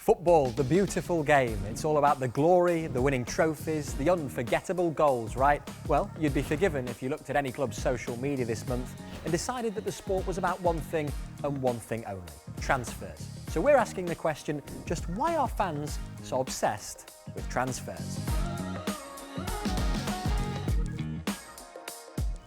Football, the beautiful game. It's all about the glory, the winning trophies, the unforgettable goals, right? Well, you'd be forgiven if you looked at any club's social media this month and decided that the sport was about one thing and one thing only: transfers. So we're asking the question, just why are fans so obsessed with transfers?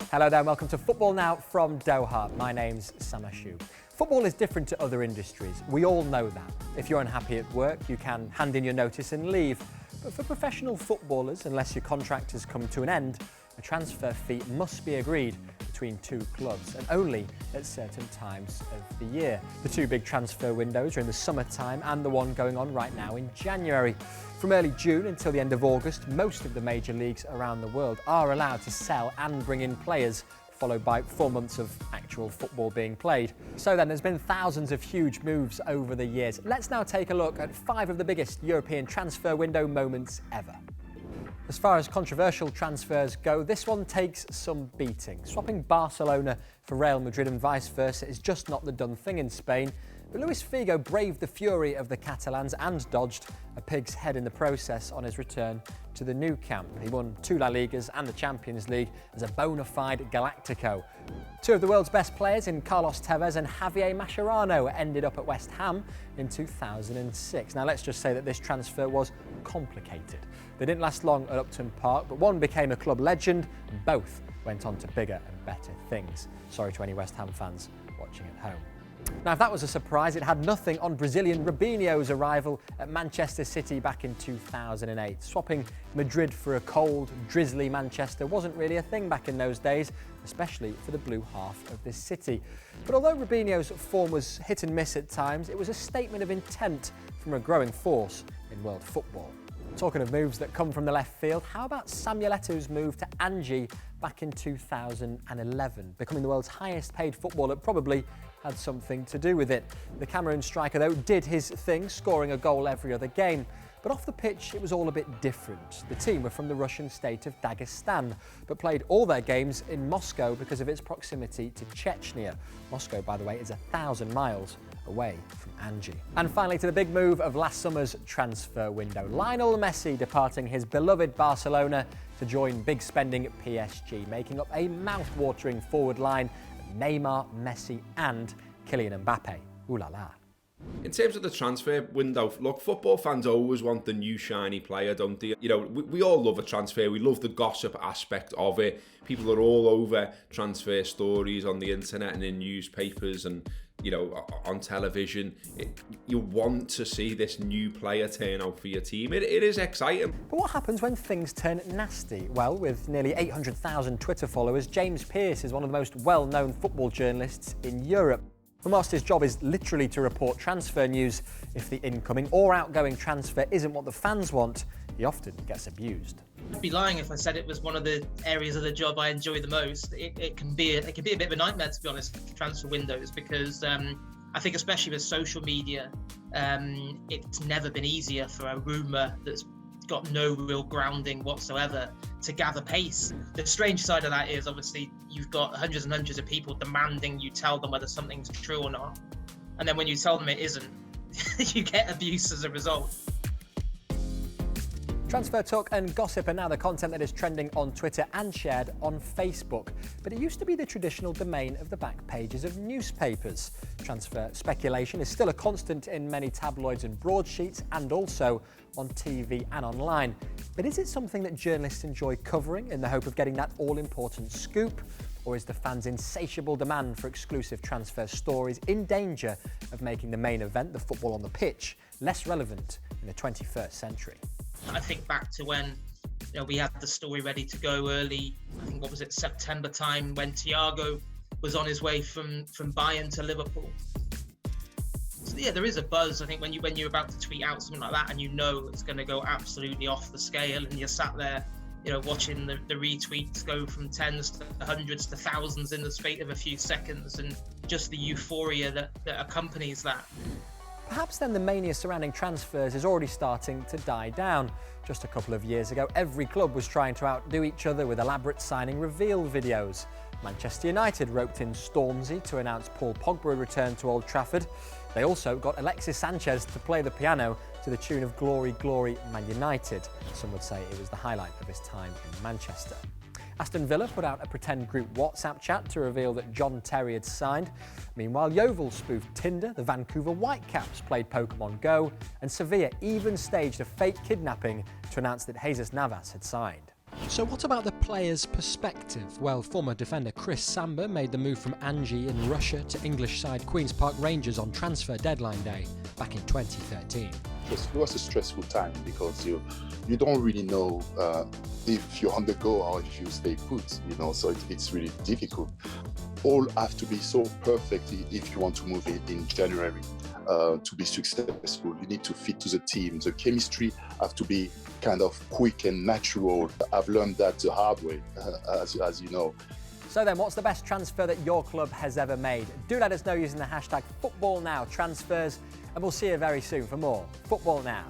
Hello there and welcome to Football Now from Doha. My name's Sam Ashu. Football is different to other industries. We all know that. If you're unhappy at work, you can hand in your notice and leave. But for professional footballers, unless your contract has come to an end, a transfer fee must be agreed between two clubs, and only at certain times of the year. The two big transfer windows are in the summertime and the one going on right now in January. From early June until the end of August, most of the major leagues around the world are allowed to sell and bring in players, followed by 4 months of actual football being played. So then, there's been thousands of huge moves over the years. Let's now take a look at 5 of the biggest European transfer window moments ever. As far as controversial transfers go, this one takes some beating. Swapping Barcelona for Real Madrid and vice versa is just not the done thing in Spain. But Luis Figo braved the fury of the Catalans and dodged a pig's head in the process on his return to the Nou Camp. He won 2 La Ligas and the Champions League as a bona fide Galactico. 2 of the world's best players in Carlos Tevez and Javier Mascherano ended up at West Ham in 2006. Now let's just say that this transfer was complicated. They didn't last long at Upton Park, but one became a club legend and both went on to bigger and better things. Sorry to any West Ham fans watching at home. Now, if that was a surprise, it had nothing on Brazilian Robinho's arrival at Manchester City back in 2008. Swapping Madrid for a cold, drizzly Manchester wasn't really a thing back in those days, especially for the blue half of this city. But although Robinho's form was hit and miss at times, it was a statement of intent from a growing force in world football. Talking of moves that come from the left field, how about Samuel Eto'o's move to Angers back in 2011? Becoming the world's highest paid footballer probably had something to do with it. The Cameroon striker, though, did his thing, scoring a goal every other game. But off the pitch, it was all a bit different. The team were from the Russian state of Dagestan, but played all their games in Moscow because of its proximity to Chechnya. Moscow, by the way, is 1,000 miles away from Angers. And finally, to the big move of last summer's transfer window. Lionel Messi departing his beloved Barcelona to join big spending PSG, making up a mouth-watering forward line of Neymar, Messi and Kylian Mbappe. Ooh la la. In terms of the transfer window, look, football fans always want the new shiny player, don't they? You know, we all love a transfer. We love the gossip aspect of it. People are all over transfer stories on the internet and in newspapers and, you know, on television. You want to see this new player turn out for your team. It is exciting. But what happens when things turn nasty? Well, with nearly 800,000 Twitter followers, James Pearce is one of the most well-known football journalists in Europe. And whilst his job is literally to report transfer news, if the incoming or outgoing transfer isn't what the fans want, he often gets abused. I'd be lying if I said it was one of the areas of the job I enjoy the most. It can be a bit of a nightmare, to be honest, transfer windows, because I think especially with social media, it's never been easier for a rumour that's got no real grounding whatsoever to gather pace. The strange side of that is obviously you've got hundreds and hundreds of people demanding you tell them whether something's true or not, and then when you tell them it isn't, you get abuse as a result. Transfer talk and gossip are now the content that is trending on Twitter and shared on Facebook. But it used to be the traditional domain of the back pages of newspapers. Transfer speculation is still a constant in many tabloids and broadsheets, and also on TV and online. But is it something that journalists enjoy covering in the hope of getting that all-important scoop? Or is the fans' insatiable demand for exclusive transfer stories in danger of making the main event, the football on the pitch, less relevant in the 21st century? I think back to when, you know, we had the story ready to go early, I think, what was it, September time, when Thiago was on his way from Bayern to Liverpool. So yeah, there is a buzz, I think, when you're about to tweet out something like that and you know it's going to go absolutely off the scale, and you're sat there, you know, watching the retweets go from tens to hundreds to thousands in the space of a few seconds, and just the euphoria that accompanies that. Perhaps then the mania surrounding transfers is already starting to die down. Just a couple of years ago, every club was trying to outdo each other with elaborate signing reveal videos. Manchester United roped in Stormzy to announce Paul Pogba returned to Old Trafford. They also got Alexis Sanchez to play the piano to the tune of Glory, Glory, Man United. Some would say it was the highlight of his time in Manchester. Aston Villa put out a pretend group WhatsApp chat to reveal that John Terry had signed. Meanwhile, Yeovil spoofed Tinder, the Vancouver Whitecaps played Pokemon Go, and Sevilla even staged a fake kidnapping to announce that Jesus Navas had signed. So what about the player's perspective? Well, former defender Chris Samba made the move from Anzhi in Russia to English side Queen's Park Rangers on transfer deadline day back in 2013. It was a stressful time because you don't really know if you're on the go or if you stay put, so it's really difficult. All have to be so perfect if you want to move in January to be successful. You need to fit to the team. The chemistry have to be kind of quick and natural. I've learned that the hard way, as you know. So then, what's the best transfer that your club has ever made? Do let us know using the hashtag FootballNowTransfers, and we'll see you very soon for more Football Now.